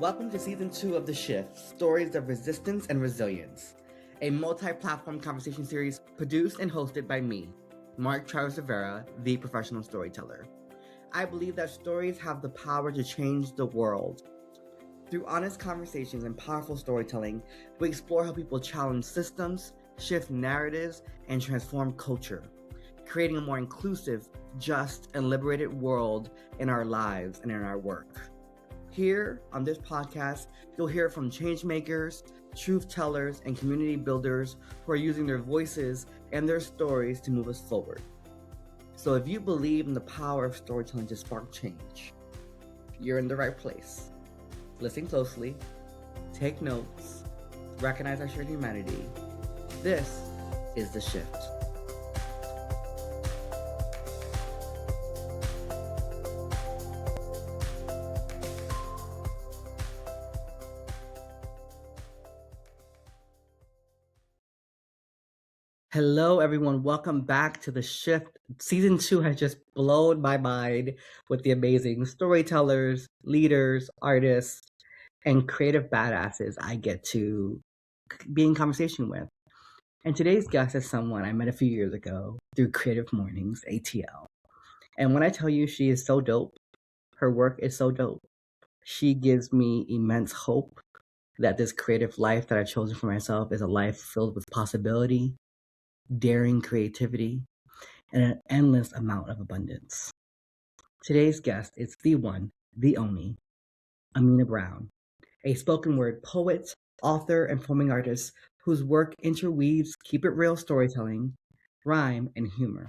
Welcome to Season 2 of The Shift, Stories of Resistance and Resilience, a multi-platform conversation series produced and hosted by me, Mark Travis Rivera, the professional storyteller. I believe that stories have the power to change the world. Through honest conversations and powerful storytelling, we explore how people challenge systems, shift narratives, and transform culture, creating a more inclusive, just, and liberated world in our lives and in our work. Here on this podcast, you'll hear from changemakers, truth tellers, and community builders who are using their voices and their stories to move us forward. So if you believe in the power of storytelling to spark change, you're in the right place. Listen closely, take notes, recognize our shared humanity. This is The Shift. Hello, everyone. Welcome back to The Shift. Season 2 has just blown my mind with the amazing storytellers, leaders, artists, and creative badasses I get to be in conversation with. And today's guest is someone I met a few years ago through Creative Mornings ATL. And when I tell you she is so dope, her work is so dope. She gives me immense hope that this creative life that I've chosen for myself is a life filled with possibility, daring creativity, and an endless amount of abundance. Today's guest is the one, the only, Amena Brown, a spoken word poet, author, and performing artist whose work interweaves keep it real storytelling, rhyme, and humor.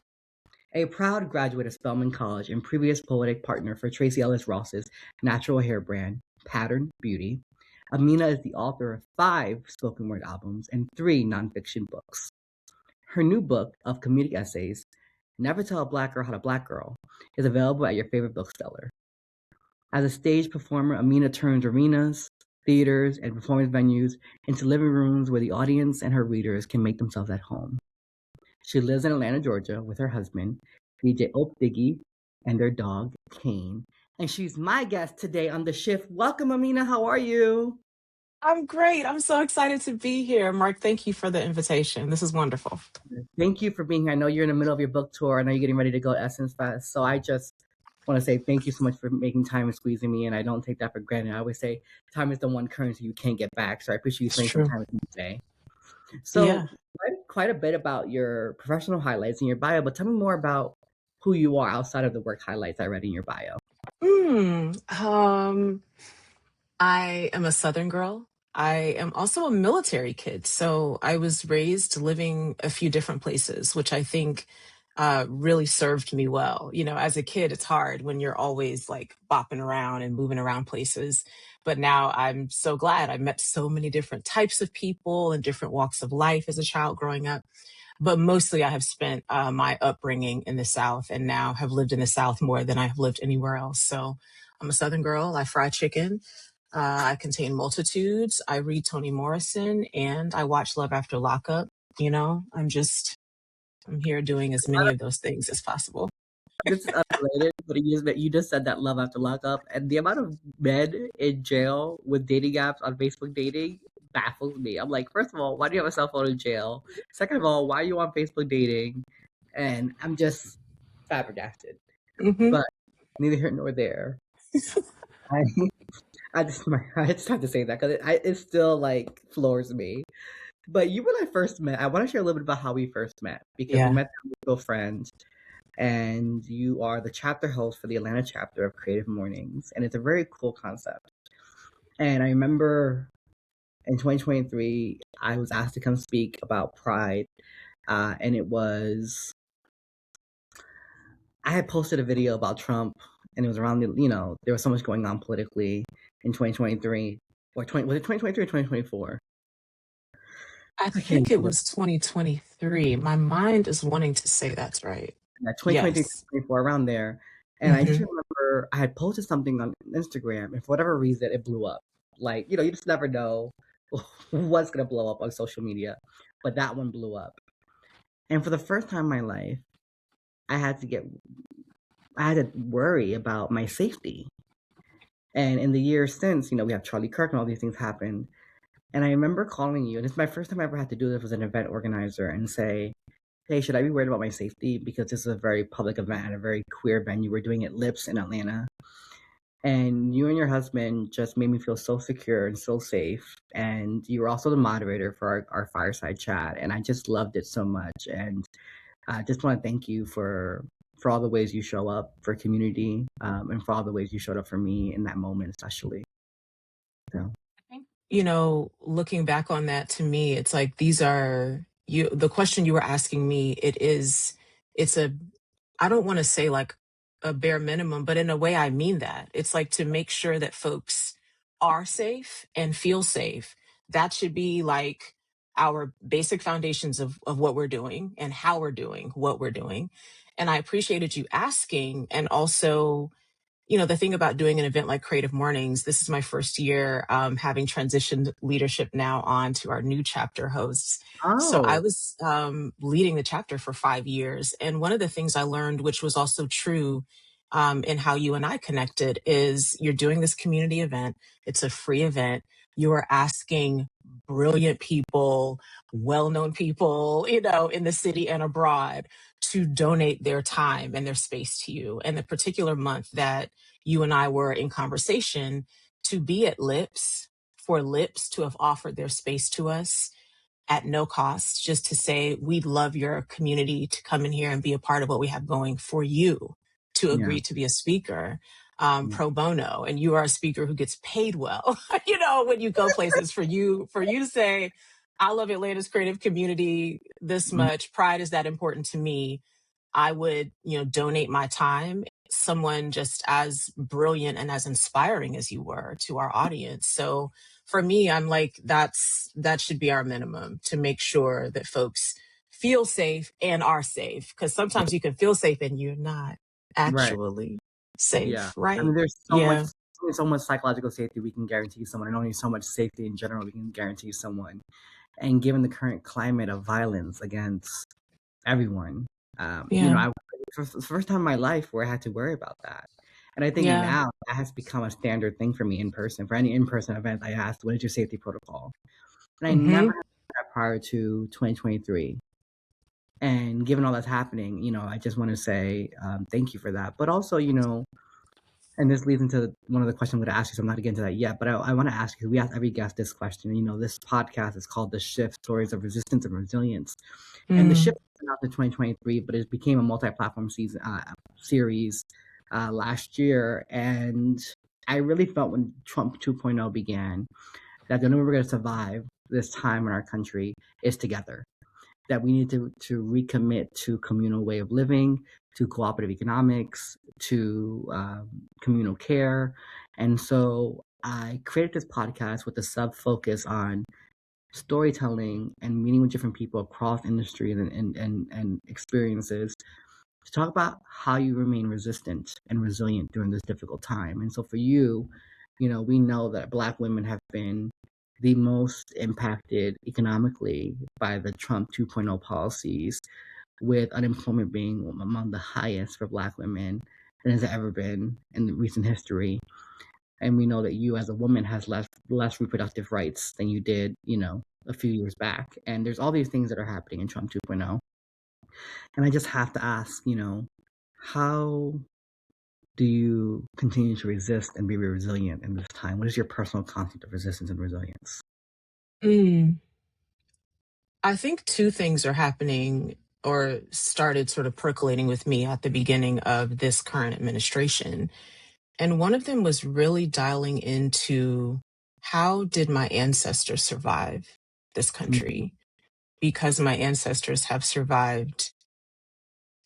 A proud graduate of Spelman College and previous poetic partner for Tracee Ellis Ross's natural hair brand, Pattern Beauty, Amena is the author of 5 spoken word albums and 3 nonfiction books. Her new book of comedic essays, Never Tell a Black Girl How to Black Girl, is available at your favorite bookseller. As a stage performer, Amena turns arenas, theaters, and performance venues into living rooms where the audience and her readers can make themselves at home. She lives in Atlanta, Georgia with her husband, DJ Ope Diggy, and their dog, Kane. And she's my guest today on The Shift. Welcome, Amena. How are you? I'm great. I'm so excited to be here. Mark, thank you for the invitation. This is wonderful. Thank you for being here. I know you're in the middle of your book tour. I know you're getting ready to go to Essence Fest. So I just want to say thank you so much for making time and squeezing me in. I don't take that for granted. I always say time is the one currency you can't get back. So I appreciate you It's spending some true. time with me today. So Yeah. quite a bit about your professional highlights in your bio, but tell me more about who you are outside of the work highlights I read in your bio. Mm, um, I am a Southern girl. I am also a military kid. So I was raised living a few different places, which I think really served me well. You know, as a kid, it's hard when you're always like bopping around and moving around places. But now I'm so glad I met so many different types of people and different walks of life as a child growing up. But mostly I have spent my upbringing in the South and now have lived in the South more than I have lived anywhere else. So I'm a Southern girl. I fry chicken. I contain multitudes. I read Toni Morrison and I watch Love After Lockup. You know, I'm here doing as many of those things as possible. This is unrelated, but you just said that love after lockup, and the amount of men in jail with dating apps on Facebook dating baffles me. I'm like, first of all, why do you have a cell phone in jail? Second of all, why are you on Facebook dating? And I'm just flabbergasted. Hmm. But neither here nor there. I I just have to say that because it still like floors me. But you when I first met, I want to share a little bit about how we first met because we Yeah. met through mutual friends, and you are the chapter host for the Atlanta chapter of Creative Mornings, and it's a very cool concept. And I remember in 2023, I was asked to come speak about Pride, and it was I had posted a video about Trump, and it was around there was so much going on politically in 2023 or 20 was it 2023 or 2024? I I can't think it remember. was 2023. My mind is wanting to say that's right. Yeah, 2023, Yes. 2024, around there. And I just Hmm. remember I had posted something on Instagram, and for whatever reason, it blew up. Like, you just never know what's going to blow up on social media. But that one blew up. And for the first time in my life, I had to worry about my safety. And in the years since, we have Charlie Kirk and all these things happened. And I remember calling you, and it's my first time I ever had to do this as an event organizer and say, hey, should I be worried about my safety? Because this is a very public event and a very queer venue. We're doing it Lips in Atlanta. And you and your husband just made me feel so secure and so safe. And you were also the moderator for our fireside chat. And I just loved it so much. And I just want to thank you for all the ways you show up for community, and for all the ways you showed up for me in that moment, especially. So, Looking back on that, to me, it's like these are you the question you were asking me, it's a I don't want to say like a bare minimum, but in a way I mean that. It's like to make sure that folks are safe and feel safe. That should be like our basic foundations of what we're doing and how we're doing what we're doing. And I appreciated you asking. And also, the thing about doing an event like Creative Mornings, this is my first year having transitioned leadership now on to our new chapter hosts. So I oh, was leading the chapter for 5 years. And one of the things I learned, which was also true in how you and I connected, is you're doing this community event. It's a free event. You are asking brilliant people, well known people, in the city and abroad to donate their time and their space to you. And the particular month that you and I were in conversation, to be at Lips, for Lips to have offered their space to us at no cost, just to say, we'd love your community to come in here and be a part of what we have going, for you to yeah. agree to be a speaker Yeah. pro bono. And you are a speaker who gets paid well, when you go places, for you to say, I love Atlanta's creative community this Mhm. much. Pride is that important to me. I would, donate my time, someone just as brilliant and as inspiring as you were to our audience. So for me, I'm like, that should be our minimum, to make sure that folks feel safe and are safe. Because sometimes you can feel safe and you're not Right. actually Yeah. safe, I mean, right? there's Yeah. so much psychological safety we can guarantee someone, and only so much safety in general we can guarantee someone. And given the current climate of violence against everyone, Yeah. for the first time in my life where I had to worry about that. And I think Yeah. now that has become a standard thing for me in person. For any in-person event, I asked, what is your safety protocol? And I never Hmm. had that prior to 2023. And given all that's happening, I just want to say thank you for that. But also, and this leads into one of the questions I'm going to ask you, so I'm not getting to that yet. But I want to ask you, we ask every guest this question. This podcast is called The Shift, Stories of Resistance and Resilience. And The Mm. Shift was out in 2023, but it became a multi-platform series last year. And I really felt when Trump 2.0 began that the only way we're going to survive this time in our country is together, that we need to recommit to communal way of living, to cooperative economics, to communal care. And so I created this podcast with a sub focus on storytelling and meeting with different people across industries and experiences to talk about how you remain resistant and resilient during this difficult time. And so for you, we know that Black women have been the most impacted economically by the Trump 2.0 policies, with unemployment being among the highest for Black women than has ever been in recent history. And we know that you as a woman has less reproductive rights than you did, a few years back. And there's all these things that are happening in Trump 2.0. And I just have to ask, how do you continue to resist and be resilient in this time? What is your personal concept of resistance and resilience? Mm. I think two things are happening or started sort of percolating with me at the beginning of this current administration. And one of them was really dialing into, how did my ancestors survive this Mhm. country? Because my ancestors have survived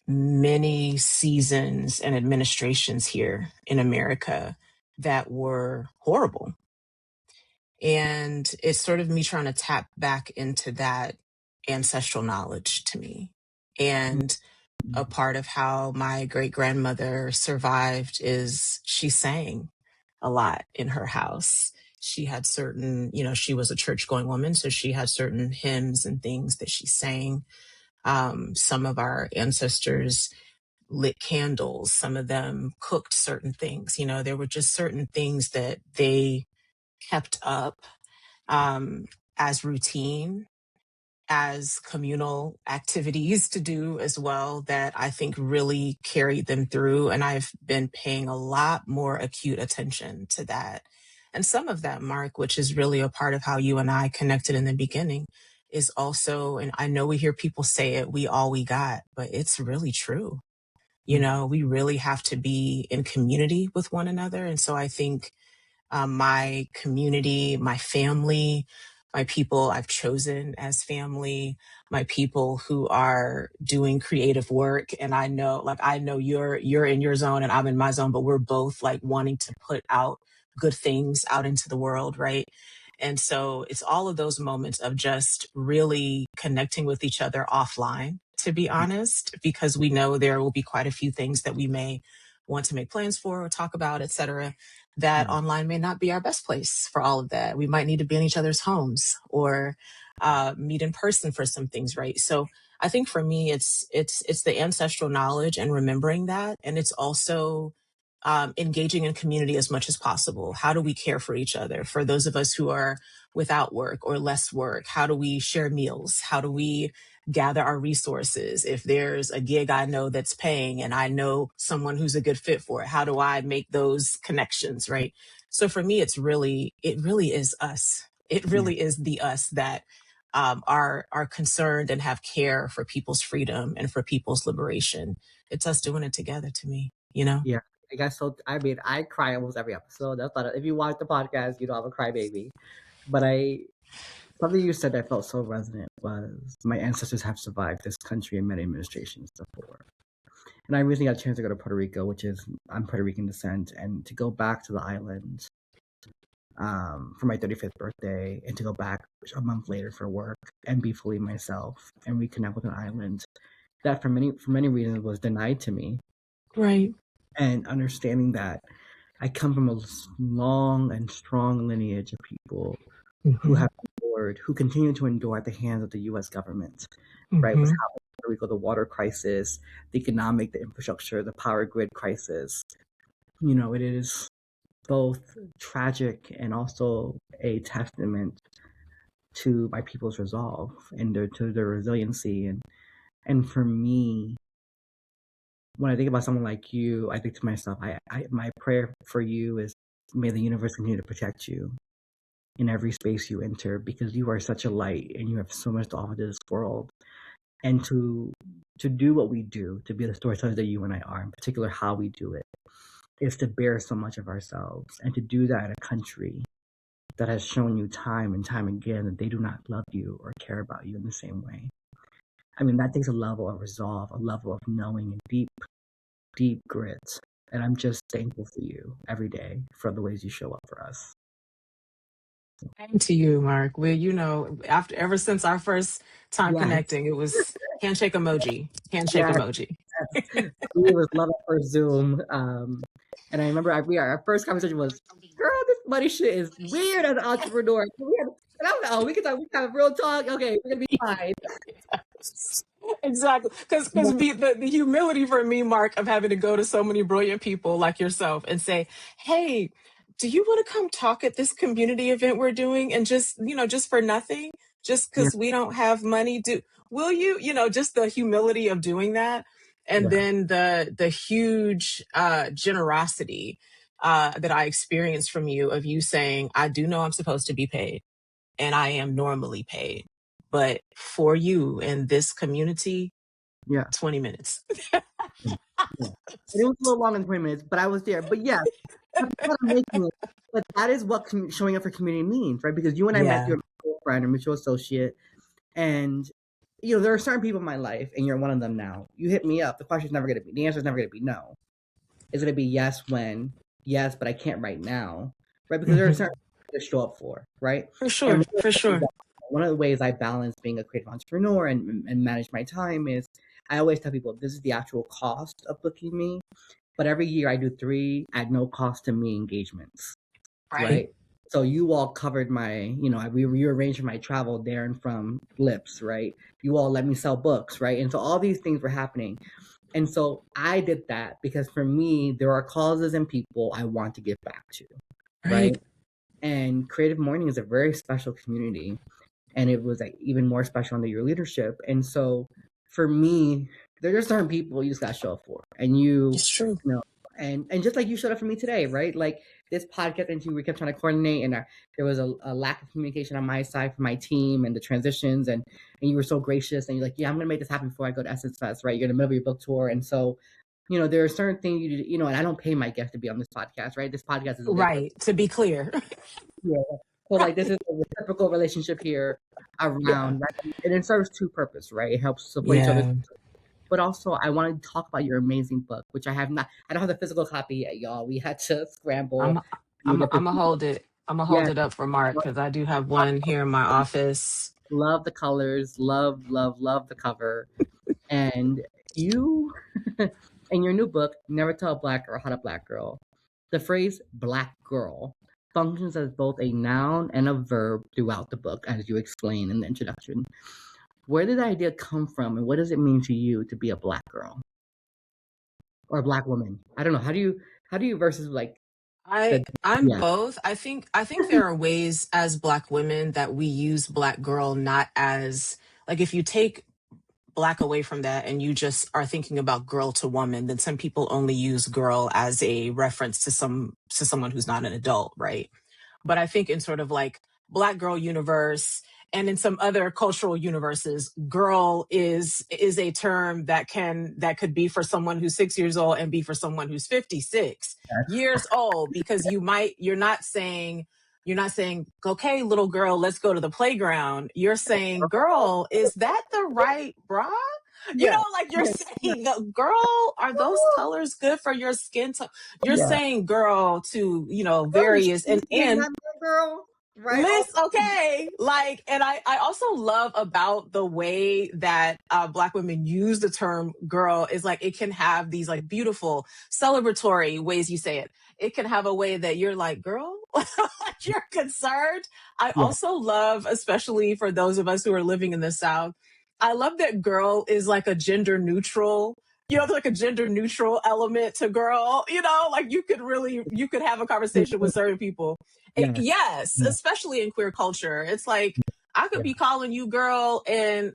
many seasons and administrations here in America that were horrible. And it's sort of me trying to tap back into that ancestral knowledge to me. And a part of how my great grandmother survived is she sang a lot in her house. She had certain, she was a church going woman, so she had certain hymns and things that she sang. Some of our ancestors lit candles, some of them cooked certain things. There were just certain things that they kept up um, as routine, as communal activities to do as well, that I think really carried them through. And I've been paying a lot more acute attention to that. And some of that, Mark, which is really a part of how you and I connected in the beginning, is also, and I know we hear people say it, we all we got, but it's really true. Mm. We really have to be in community with one another. And so I think my community, my family, my people I've chosen as family, my people who are doing creative work. And I know you're in your zone and I'm in my zone, but we're both like wanting to put out good things out into the world, right? And so it's all of those moments of just really connecting with each other offline, to be honest, because we know there will be quite a few things that we may want to make plans for or talk about, et cetera, that Yeah. online may not be our best place for all of that. We might need to be in each other's homes or meet in person for some things, right? So I think for me, it's the ancestral knowledge and remembering that, and it's also engaging in community as much as possible. How do we care for each other? For those of us who are without work or less work, how do we share meals? How do we gather our resources? If there's a gig I know that's paying and I know someone who's a good fit for it, how do I make those connections, right? So for me, it really is us. It Yeah. really is the us that are concerned and have care for people's freedom and for people's liberation. It's us doing it together to me. Yeah. I guess so. I mean, I cry almost every episode. That's not, if you watch the podcast, you know I'm a crybaby. But something you said that felt so resonant was my ancestors have survived this country and many administrations before. And I recently got a chance to go to Puerto Rico, which is, I'm Puerto Rican descent, and to go back to the island for my 35th birthday, and to go back a month later for work and be fully myself and reconnect with an island that for many reasons was denied to me. Right. And understanding that I come from a long and strong lineage of people who Hmm. have endured, who continue to endure at the hands of the U.S. government, right? What's Hmm. happening in Puerto Rico, the water crisis, the economic, the infrastructure, the power grid crisis. It is both tragic and also a testament to my people's resolve and to their resiliency. And for me, when I think about someone like you, I think to myself, my prayer for you is, may the universe continue to protect you in every space you enter, because you are such a light and you have so much to offer to this world. And to do what we do, to be the storytellers that you and I are, in particular how we do it, is to bear so much of ourselves, and to do that in a country that has shown you time and time again that they do not love you or care about you in the same way. I mean, that takes a level of resolve, a level of knowing, and deep, deep grit. And I'm just thankful for you every day for the ways you show up for us. And to you, Mark. Well, after ever since our first time Yes, connecting, it was handshake yes, emoji. yes. We was love at first Zoom. And I remember our first conversation was, "Girl, this money shit is weird as an entrepreneur." And I was like, "Oh, we can have real talk. Okay, we're gonna be fine." Exactly, because the humility for me, Mark, of having to go to so many brilliant people like yourself and say, hey, do you want to come talk at this community event we're doing, and just for nothing, just Yeah, because we don't have money, will you, just the humility of doing that. And yeah, then the huge generosity that I experienced from you, of you saying, I do know I'm supposed to be paid and I am normally paid, but for you in this community, yeah. 20 minutes. Yeah. And it was a little longer than 20 minutes, but I was there. But yes, that's what I'm making it. But that is what showing up for community means, right? Because you and I met Yeah, through a mutual friend or mutual associate, and there are certain people in my life, and you're one of them now. You hit me up. The answer is never gonna be no. It's gonna be yes when yes, but I can't right now, right? Because there are hmm, certain things to show up for, right? for And sure, for sure. one of the ways I balance being a creative entrepreneur and manage my time is, I always tell people this is the actual cost of booking me, but every year I do 3 at no cost to me engagements, Right. right? So you all covered we rearranged my travel there and from Lips, right? You all let me sell books, right? And so all these things were happening. And so I did that because for me, there are causes and people I want to give back to, right? Right. And Creative Morning is a very special community, and it was like even more special under your leadership. And so for me, there are certain people you just got to show up for, and It's true. you know, and just like you showed up for me today, right? Like this podcast interview, we kept trying to coordinate, and there was a lack of communication on my side for my team and the transitions, and you were so gracious, and you're like, yeah, I'm gonna make this happen before I go to Essence Fest, right? You're in the middle of your book tour, and so. There are certain things and I don't pay my guests to be on this podcast, right? This podcast is a bit Right. To be clear. yeah. So like this is a reciprocal relationship here Yeah. around, right? And it serves two purposes, right? It helps support each other. Yeah. But also I want to talk about your amazing book, which I don't have the physical copy yet, y'all. We had to scramble I'm to I'm get I'm this. gonna hold it. I'm gonna hold Yes, it up for Mark because I do have one here in my office. love the colors, love the cover. And you in your new book, Never Tell a Black Girl How to Black Girl, the phrase black girl functions as both a noun and a verb throughout the book, as you explain in the introduction. Where did the idea come from, and what does it mean to you to be a black girl or a black woman? I don't know. How do you versus like the I'm yeah both. I think there are ways as black women that we use black girl not as like if you take black away from that and you just are thinking about girl to woman, then some people only use girl as a reference to someone who's not an adult, right? But I think in sort of like black girl universe and in some other cultural universes, girl is a term that could be for someone who's 6 years old and be for someone who's 56 years old because you're not saying, okay, little girl, let's go to the playground. You're saying, girl, is that the right bra? yeah Like you're yeah saying, girl, are those colors good for your skin tone? You're yeah. saying girl to, Girl, you various should be and that girl, right? Oh, list, okay. Like, and I also love about the way that black women use the term girl is like it can have these like beautiful celebratory ways you say it. It can have a way that you're like, girl, like you're concerned. I yeah, also love, especially for those of us who are living in the South, I love that girl is like a gender neutral. Like a gender neutral element to girl, like you could have a conversation with certain people. yes, Yes, yeah, especially in queer culture. It's like I could yeah, be calling you girl and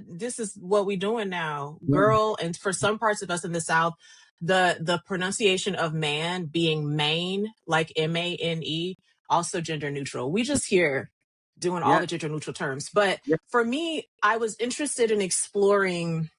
this is what we doing now. yeah, Girl, and for some parts of us in the South, the pronunciation of man being main, like MANE, also gender neutral. We just here doing all yeah, the gender neutral terms. But yeah, for me, I was interested in exploring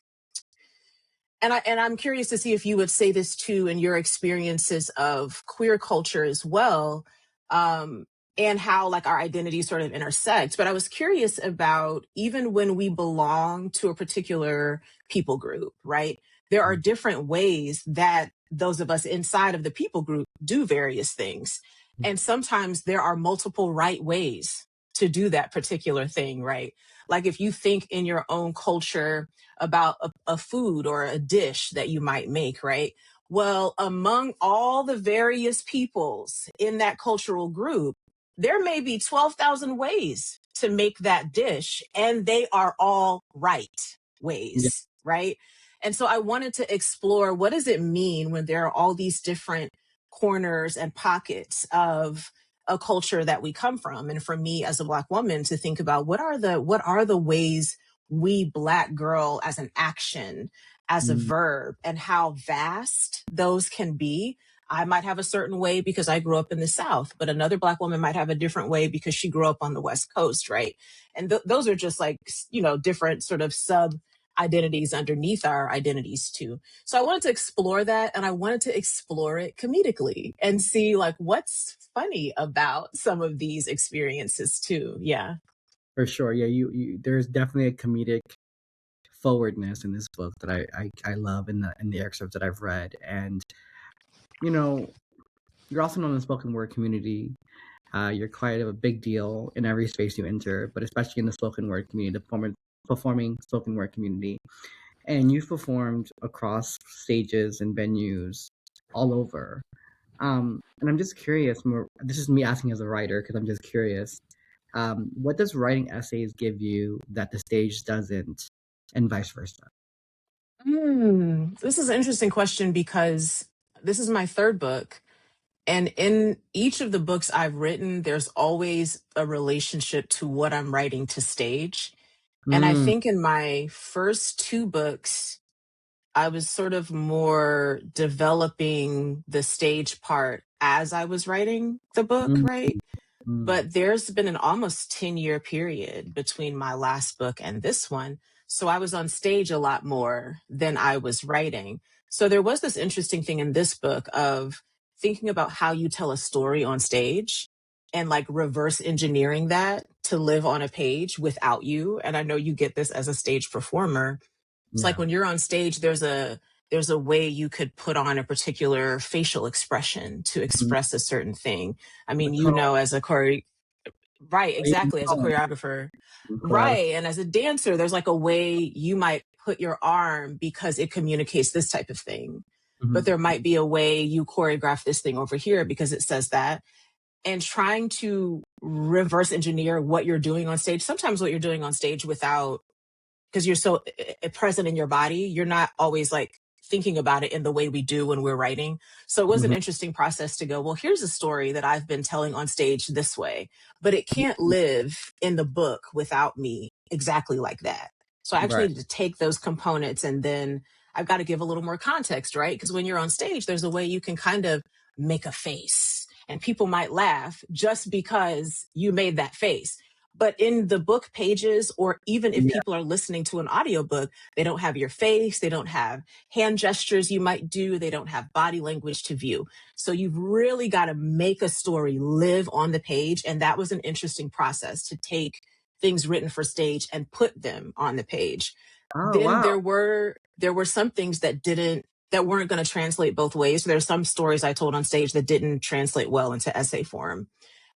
and I'm curious to see if you would say this too in your experiences of queer culture as well, um, and how like our identities sort of intersect. But I was curious about even when we belong to a particular people group, right? There are different ways that those of us inside of the people group do various things. And sometimes there are multiple right ways to do that particular thing, right? Like if you think in your own culture, about a food or a dish that you might make, right? Well, among all the various peoples in that cultural group, there may be 12,000 ways to make that dish, and they are all right yeah, ways, right? And so I wanted to explore what does it mean when there are all these different corners and pockets of a culture that we come from. And for me as a black woman to think about what are the ways we black girl as an action, as a mm, verb, and how vast those can be. I might have a certain way because I grew up in the South, but another black woman might have a different way because she grew up on the West Coast, right? And those are just like, different sort of sub identities underneath our identities too. So I wanted to explore that and I wanted to explore it comedically and see like what's funny about some of these experiences too. Yeah. for sure. Yeah, there's definitely a comedic forwardness in this book that I love in the excerpts that I've read, and you know, you're also known in the spoken word community. You're quite a big deal in every space you enter, but especially in the spoken word community, the performing spoken word community. And you've performed across stages and venues all over. And I'm just curious. This is me asking as a writer because I'm just curious. What does writing essays give you that the stage doesn't, and vice versa? This is an interesting question because this is my third book. And in each of the books I've written, there's always a relationship to what I'm writing to stage. And I Mm, think in my first two books, I was sort of more developing the stage part as I was writing the book, mm, right? mm. But there's been an almost 10-year period between my last book and this one. So I was on stage a lot more than I was writing. So there was this interesting thing in this book of thinking about how you tell a story on stage and like reverse engineering that to live on a page without you. And I know you get this as a stage performer. It's like Yeah. when you're on stage, there's a way you could put on a particular facial expression to Mm. express a certain thing. I The mean, you tone, know, as a right, or even exactly, as a tone, choreographer, choreography. right, and as a dancer, there's like a way you might put your arm because it communicates this type of thing, but Mhm. there might be a way you choreograph this thing over here because it says that. And trying to reverse engineer what you're doing on stage, sometimes what you're doing on stage without, because you're so present in your body, you're not always like thinking about it in the way we do when we're writing. So it was an Mhm. interesting process to go, well, here's a story that I've been telling on stage this way, but it can't live in the book without me exactly like that. So I actually Right. needed to take those components and then I've got to give a little more context, right? Because when you're on stage, there's a way you can kind of make a face and people might laugh just because you made that face, but in the book pages, or even if Yeah. people are listening to an audiobook, they don't have your face, they don't have hand gestures you might do, they don't have body language to view. So you've really got to make a story live on the page. And that was an interesting process to take things written for stage and put them on the page. Oh, Then wow. there were some things that weren't going to translate both ways. There are some stories I told on stage that didn't translate well into essay form.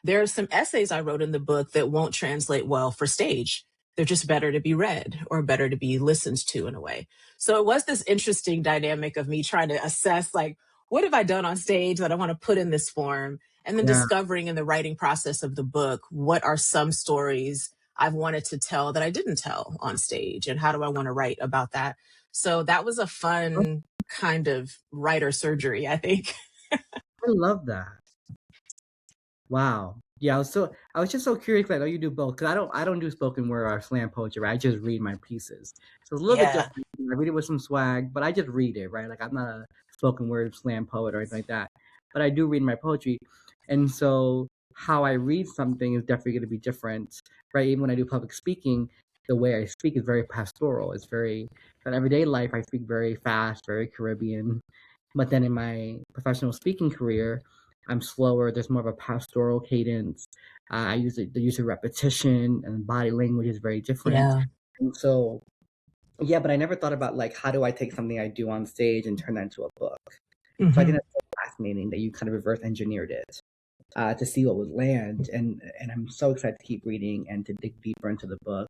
There are some essays I wrote in the book that won't translate well for stage. They're just better to be read or better to be listened to in a way. So it was this interesting dynamic of me trying to assess, like, what have I done on stage that I want to put in this form? And then Yeah. discovering in the writing process of the book, what are some stories I've wanted to tell that I didn't tell on stage? And how do I want to write about that? So that was a fun kind of writer surgery, I think. I love that. Wow. Yeah, I was just so curious. 'Cause I know you do both. Cause I don't do spoken word or slam poetry. Right? I just read my pieces. So it's a little bit Yeah. different. I read it with some swag, but I just read it, right? Like I'm not a spoken word slam poet or anything like that. But I do read my poetry, and so how I read something is definitely going to be different, right? Even when I do public speaking, the way I speak is very pastoral. It's very in everyday life. I speak very fast, very Caribbean. But then in my professional speaking career, I'm slower. There's more of a pastoral cadence. I use the use of repetition and body language is very different. Yeah. And so, yeah, but I never thought about like how do I take something I do on stage and turn that into a book. So I think Hmm. that's so fascinating that you kind of reverse engineered it to see what would land. And I'm so excited to keep reading and to dig deeper into the book.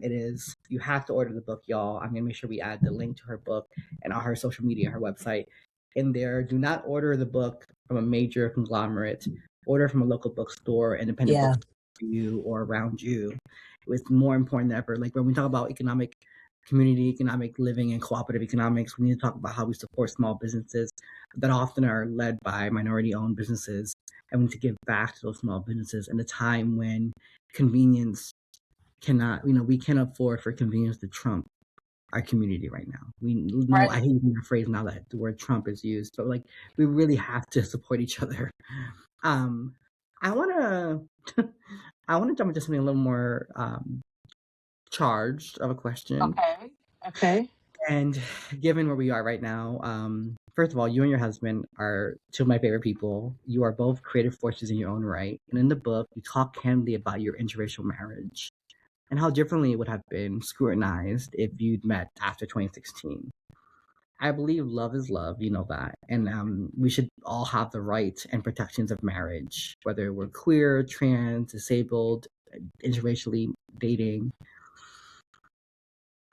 It is you have to order the book, y'all. I'm gonna make sure we add the link to her book and all her social media, her website in there. Do not order the book from a major conglomerate. Order from a local bookstore, independent Yeah. bookstore for you or around you. It's more important than ever. Like when we talk about economic community, economic living, and cooperative economics, we need to talk about how we support small businesses that often are led by minority-owned businesses, and we need to give back to those small businesses in a time when convenience cannot, we can't afford for convenience to trump our community right now. We know, I Right. hate using the phrase now that the word Trump is used, but like we really have to support each other. Um, I wanna, I wanna jump into something a little more charged of a question. Okay. Okay. And given where we are right now, first of all, you and your husband are two of my favorite people. You are both creative forces in your own right. And in the book, you talk candidly about your interracial marriage and how differently it would have been scrutinized if you'd met after 2016. I believe love is love, you know that, and we should all have the rights and protections of marriage, whether we're queer, trans, disabled, interracially dating.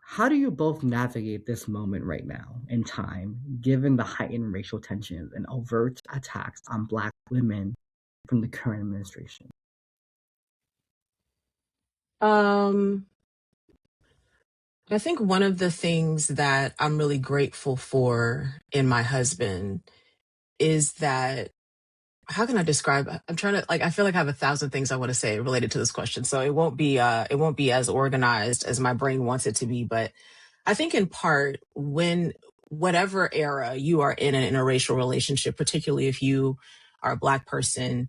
How do you both navigate this moment right now in time, given the heightened racial tensions and overt attacks on Black women from the current administration? Um, I think one of the things that I'm really grateful for in my husband is that, how can I describe, I'm trying to, like, I feel like I have a thousand things I want to say related to this question. So it won't be as organized as my brain wants it to be. But I think in part, when whatever era you are in an interracial relationship, particularly if you are a Black person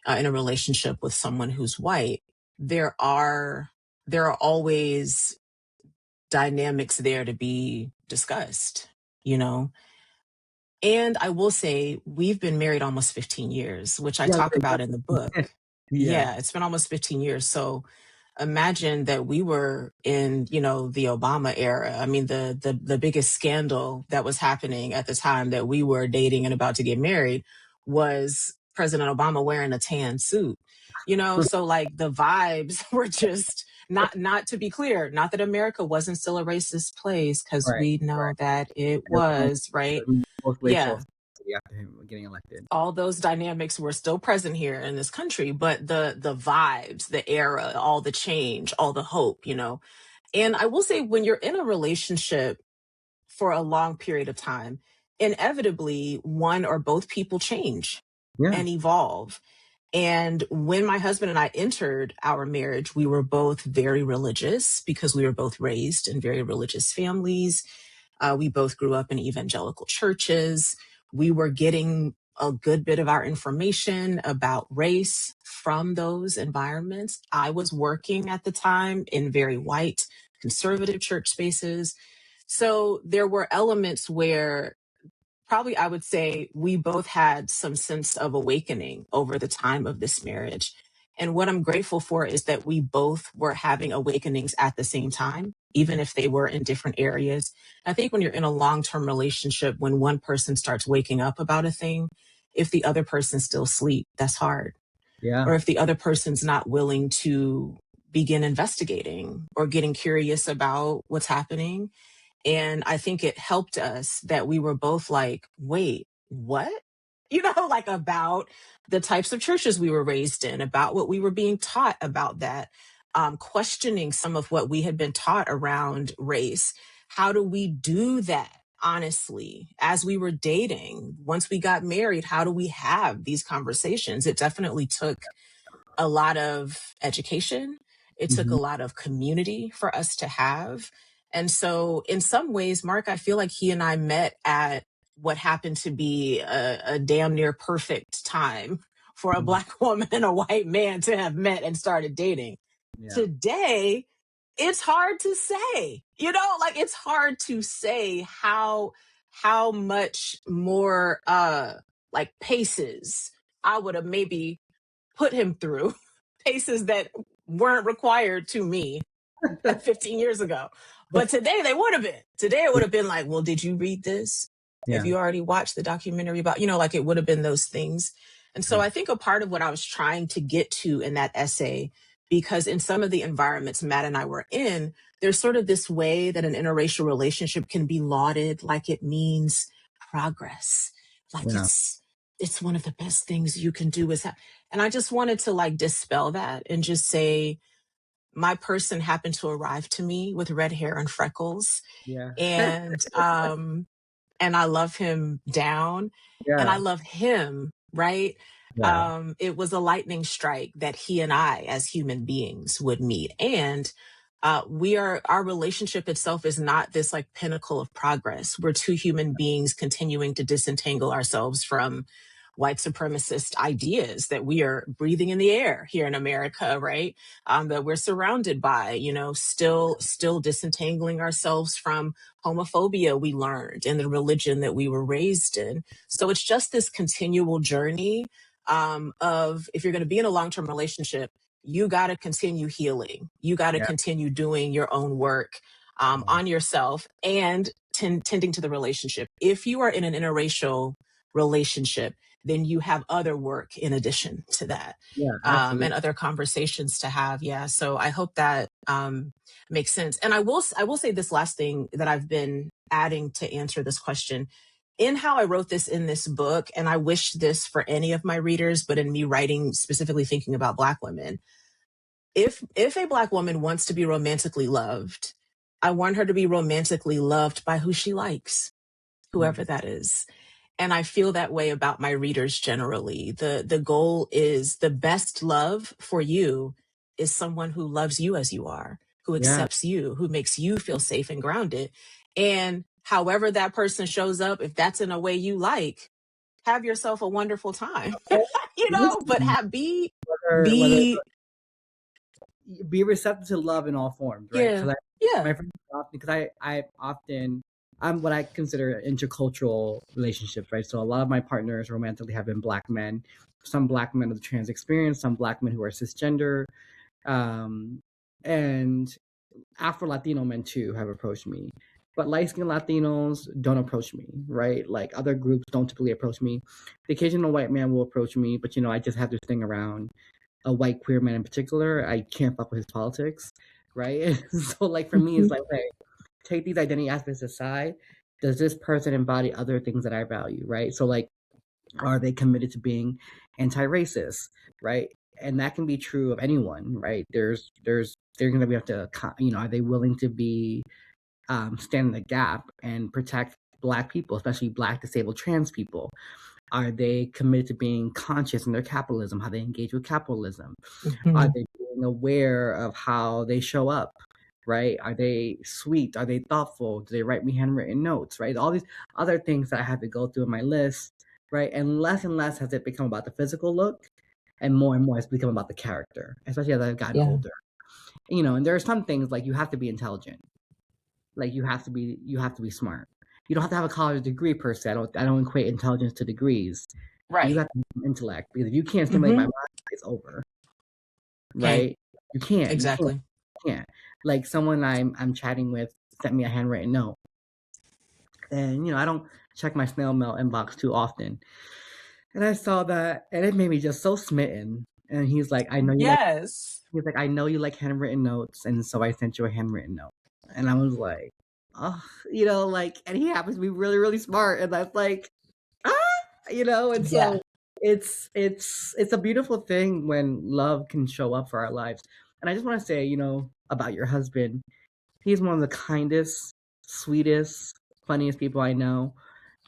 in a relationship with someone who's white, there are there are always dynamics there to be discussed, you know? And I will say, we've been married almost 15 years, which I Yeah, talk about in the exactly. book. Yeah, Yeah, it's been almost 15 years. So imagine that we were in, the Obama era. I mean, the biggest scandal that was happening at the time that we were dating and about to get married was President Obama wearing a tan suit. So like the vibes were just not to be clear, not that America wasn't still a racist place, because right, we know right. that it You're fine. was, right? Both racial Yeah, after him getting elected. all those dynamics were still present here in this country, but the vibes, the era, all the change, all the hope. And I will say, when you're in a relationship for a long period of time, inevitably one or both people change Yeah, and evolve. And when my husband and I entered our marriage, we were both very religious because we were both raised in very religious families. We both grew up in evangelical churches. We were getting a good bit of our information about race from those environments. I was working at the time in very white, conservative church spaces. So there were elements where, probably I would say, we both had some sense of awakening over the time of this marriage. And what I'm grateful for is that we both were having awakenings at the same time, even if they were in different areas. I think when you're in a long term relationship, when one person starts waking up about a thing, if the other person still asleep, that's hard. yeah, Or if the other person's not willing to begin investigating or getting curious about what's happening. And I think it helped us that we were both like, wait, what? Like, about the types of churches we were raised in, about what we were being taught about that, questioning some of what we had been taught around race. How do we do that? Honestly, as we were dating, once we got married, how do we have these conversations? It definitely took a lot of education. It took a hmm, lot of community for us to have. And so, in some ways, Mark, I feel like he and I met at what happened to be a damn near perfect time for a Black woman and a white man to have met and started dating. yeah, Today, it's hard to say, like, it's hard to say how much more like paces I would have maybe put him through, paces that weren't required to me 15 years ago. But today they would have been. Today it would have been like, well, did you read this? Have yeah, you already watched the documentary about, like, it would have been those things. And so yeah, I think a part of what I was trying to get to in that essay, because in some of the environments Matt and I were in, there's sort of this way that an interracial relationship can be lauded, like it means progress, like yeah, it's one of the best things you can do and I just wanted to, like, dispel that and just say, my person happened to arrive to me with red hair and freckles, yeah, and I love him down, and I yeah, love him, right? yeah, It was a lightning strike that he and I, as human beings, would meet. And our relationship itself is not this, like, pinnacle of progress. We're two human beings continuing to disentangle ourselves from white supremacist ideas that we are breathing in the air here in America, right? That we're surrounded by, still disentangling ourselves from homophobia we learned in the religion that we were raised in. So it's just this continual journey, of, if you're going to be in a long-term relationship, you got to continue healing. You got to yeah, continue doing your own work on yourself and tending to the relationship. If you are in an interracial relationship, then you have other work in addition to that, yeah, and absolutely. other conversations to have. Yeah. So I hope that makes sense. And I will say this last thing that I've been adding to answer this question. In how I wrote this in this book, and I wish this for any of my readers, but in me writing specifically thinking about Black women, if a Black woman wants to be romantically loved, I want her to be romantically loved by who she likes, whoever Nice. that is. And I feel that way about my readers generally. The goal is the best love for you is someone who loves you as you are, who Yeah. accepts you, who makes you feel safe and grounded. And however that person shows up, if that's in a way you like, have yourself a wonderful time. But Listen, whether be be receptive to love in all forms, right? yeah, Because yeah. my friends often, because I often, I'm what I consider intercultural relationships, right? So a lot of my partners romantically have been Black men, some Black men of the trans experience, some Black men who are cisgender, um, and Afro Latino men too have approached me. But light skinned Latinos don't approach me, right? Like other groups don't typically approach me. The occasional white man will approach me, but I just have this thing around a white queer man in particular. I can't fuck with his politics, right? So like for me, it's Mhm. like, okay, take these identity aspects aside. Does this person embody other things that I value, right? So like, are they committed to being anti-racist, right? And that can be true of anyone, right? They're going to be have to, are they willing to be stand in the gap and protect Black people, especially Black disabled trans people? Are they committed to being conscious in their capitalism, how they engage with capitalism? Are Mhm. they being aware of how they show up? Right? Are they sweet? Are they thoughtful? Do they write me handwritten notes? Right? All these other things that I have to go through in my list, right? And less has it become about the physical look, and more it's become about the character, especially as I've gotten Yeah. older. And there are some things like you have to be intelligent, like you have to be smart. You don't have to have a college degree per se. I don't equate intelligence to degrees, but you Right. have to have intellect, because if you can't stimulate my Hmm. mind, it's over, Can't. right? You can't. You can't. Exactly. You can't. Like someone I'm chatting with sent me a handwritten note, and I don't check my snail mail inbox too often, and I saw that, and it made me just so smitten. And he's like, "I know you like." Yes. He's like, "I know you like handwritten notes, and so I sent you a handwritten note." And I was like, "Oh, like," and he happens to be really, really smart, and that's like, ah, and Yeah. so it's a beautiful thing when love can show up for our lives. And I just want to say, about your husband, he's one of the kindest, sweetest, funniest people I know,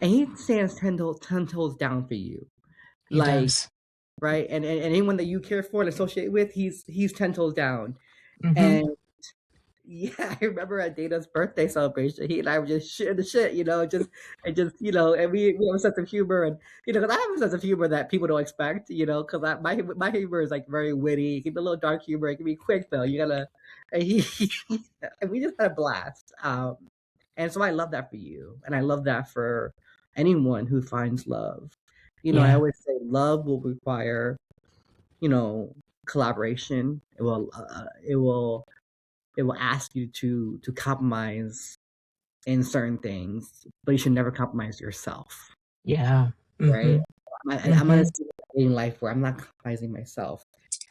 and he stands ten toes down for you, He like, does. right, and anyone that you care for and associate with, he's ten toes down. Hmm. And yeah, I remember at Dana's birthday celebration, he and I were just shitting the shit, and we have a sense of humor, and because I have a sense of humor that people don't expect, because my humor is like very witty, it can be a little dark humor, it can be quick though. You gotta, and and we just had a blast. And so I love that for you, and I love that for anyone who finds love. I Yeah. always say love will require, you know, collaboration. It will ask you to compromise in certain things, but you should never compromise yourself, Yeah. right? Hmm. I'm gonna Hmm. see in life where I'm not compromising myself.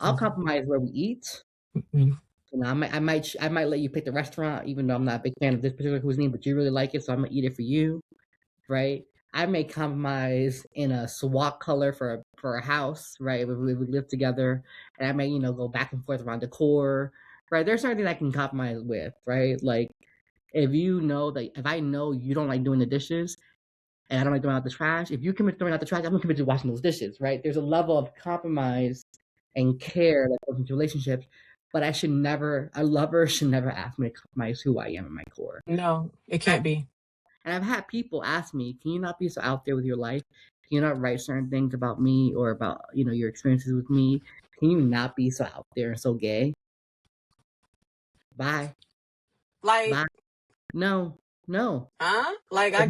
I'll compromise where we eat. Hmm. I might let you pick the restaurant, even though I'm not a big fan of this particular cuisine, but you really like it, so I'm gonna eat it for you, right? I may compromise in a swap color for a house, right? If we live together, and I may go back and forth around decor, right? There's certain things I can compromise with, right? Like if I know you don't like doing the dishes and I don't like throwing out the trash, if you commit to throwing out the trash, I'm gonna commit to washing those dishes, right? There's a level of compromise and care that goes into relationships, but a lover should never ask me to compromise who I am in my core. No, it can't be. And I've had people ask me, "Can you not be so out there with your life? Can you not write certain things about me or about your experiences with me? Can you not be so out there and so gay?" Bye, Like, bye. No, no. huh? Like If I,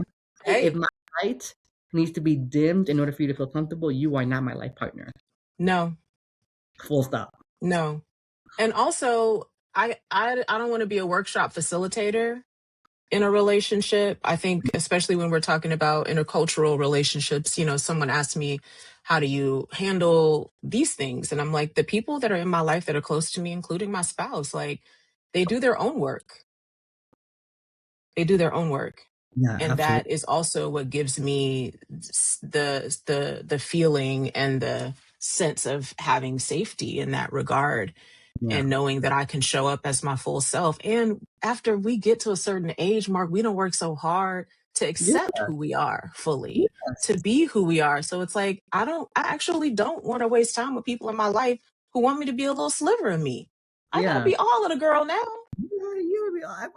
if hey, my light needs to be dimmed in order for you to feel comfortable, you are not my life partner. no, Full stop. no. And also, I don't want to be a workshop facilitator in a relationship. I think, especially when we're talking about intercultural relationships, someone asked me, how do you handle these things? And I'm like, the people that are in my life that are close to me, including my spouse, like they do their own work. They do their own work. Yeah, And absolutely. that is also what gives me the feeling and the sense of having safety in that regard. Yeah. and knowing that I can show up as my full self. And after we get to a certain age, Mark, we don't work so hard to Yeah. accept who we are fully, to Yes. be who we are. So it's like, I actually don't want to waste time with people in my life who want me to be a little sliver of me. I gotta Yeah. be all of the girl now.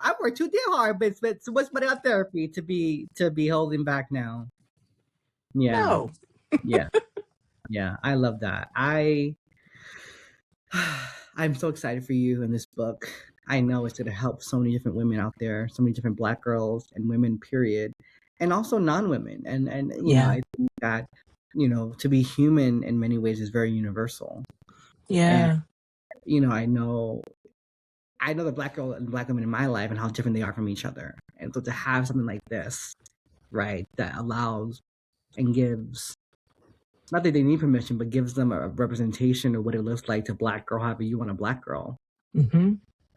I work too damn hard, but so much money on therapy to be holding back now. Yeah. No. Yeah. Yeah. I love that. I'm so excited for you in this book. I know it's going to help so many different women out there, so many different Black girls and women, period, and also non-women. And Yeah. I think that to be human in many ways is very universal. And Yeah. I know the Black girl and Black women in my life and how different they are from each other. And so to have something like this, right, that allows and gives, not that they need permission, but gives them a representation of what it looks like to Black girl however you want a Black girl. Mm-hmm.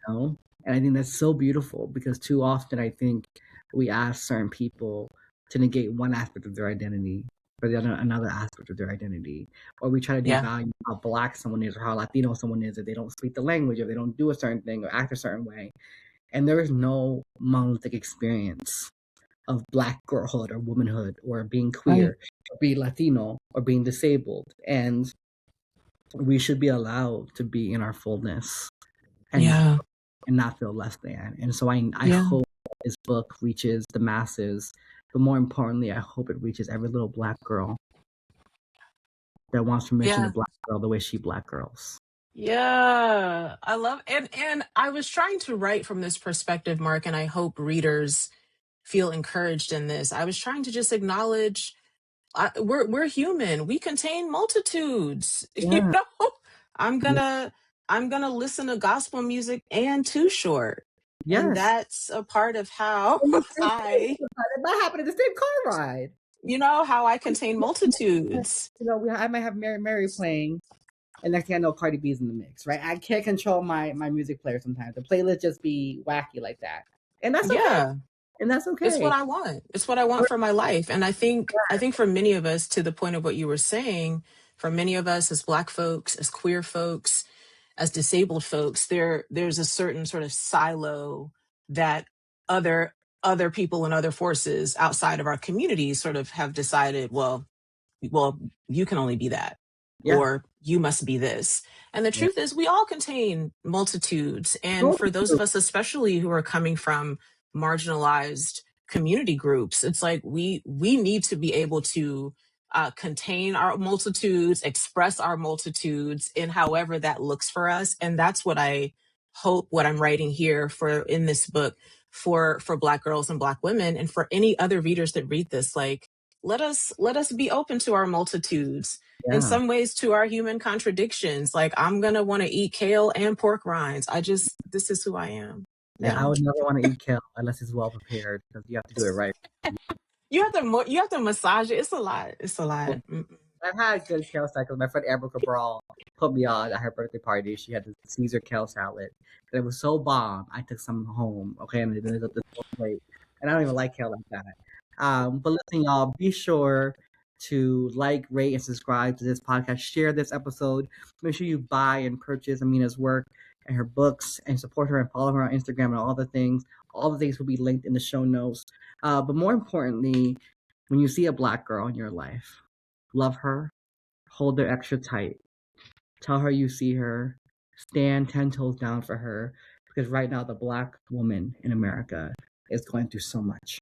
Know? And I think that's so beautiful because too often I think we ask certain people to negate one aspect of their identity for another aspect of their identity, or we try to Yeah. devalue how Black someone is or how Latino someone is if they don't speak the language or they don't do a certain thing or act a certain way. And there is no monolithic experience of Black girlhood or womanhood or being Right. queer or being Latino or being disabled. And we should be allowed to be in our fullness and Yeah. not feel less than. And so I Yeah. hope this book reaches the masses, but more importantly, I hope it reaches every little Black girl that wants permission to Yeah. Black girl the way she Black girls. Yeah, I love and I was trying to write from this perspective, Mark, and I hope readers feel encouraged in this. I was trying to just acknowledge we're human. We contain multitudes. You Yeah. know, I'm Yeah. gonna I'm gonna listen to gospel music and Too Short, and Yes. that's a part of how In the same I it might happen in the same car ride. how I contain multitudes. I might have Mary playing, and next thing I know, Cardi B's in the mix, right? I can't control my music player sometimes. The playlist just be wacky like that, and that's okay. Yeah. And that's It's okay. what I want. It's what I want for my life. And I think for many of us, to the point of what you were saying, for many of us as Black folks, as queer folks, as disabled folks, there's a certain sort of silo that other other people and other forces outside of our community sort of have decided, well, you can only be that, Yeah. or you must be this. And the Yeah. truth is, we all contain multitudes. And for those of us, especially who are coming from marginalized community groups, it's like we need to be able to contain our multitudes, express our multitudes in however that looks for us. And that's what I hope what I'm writing here for in this book for Black girls and Black women, and for any other readers that read this, like, let us be open to our multitudes, in Yeah. some ways to our human contradictions. Like, I'm gonna want to eat kale and pork rinds. This is who I am Yeah, I now. would never want to eat kale unless it's well prepared because you have to do it right. You have to massage it. It's a lot. It's a lot. Mm-mm. I've had good kale cycles. My friend Amber Cabral put me on at her birthday party. She had the Caesar kale salad, and it was so bomb. I took some home, okay, and then it up this whole plate. And I don't even like kale like that. But listen, y'all, be sure to like, rate, and subscribe to this podcast. Share this episode. Make sure you buy and purchase Amina's work and her books, and support her and follow her on Instagram and all the things. All the things will be linked in the show notes. But more importantly, when you see a Black girl in your life, love her, hold her extra tight, tell her you see her, stand 10 toes down for her, because right now the Black woman in America is going through so much.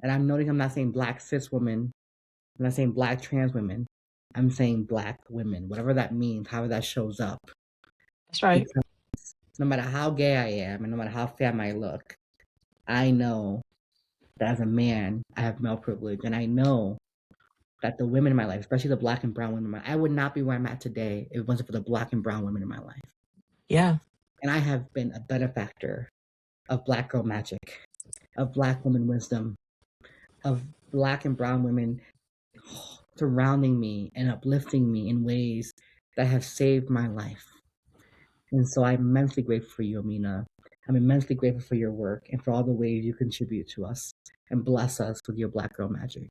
And I'm noting I'm not saying Black cis women, I'm not saying Black trans women, I'm saying Black women, whatever that means, however that shows up. That's right. Because no matter how gay I am and no matter how femme I look, I know that as a man, I have male privilege, and I know that the women in my life, especially the Black and brown women, I would not be where I'm at today if it wasn't for the Black and brown women in my life. Yeah. And I have been a benefactor of Black girl magic, of Black woman wisdom, of Black and brown women surrounding me and uplifting me in ways that have saved my life. And so I'm immensely grateful for you, Amina. I'm immensely grateful for your work and for all the ways you contribute to us and bless us with your Black girl magic.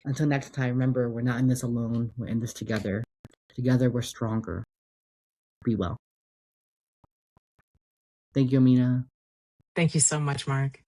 Until next time, remember, we're not in this alone. We're in this together. Together, we're stronger. Be well. Thank you, Amena. Thank you so much, Mark.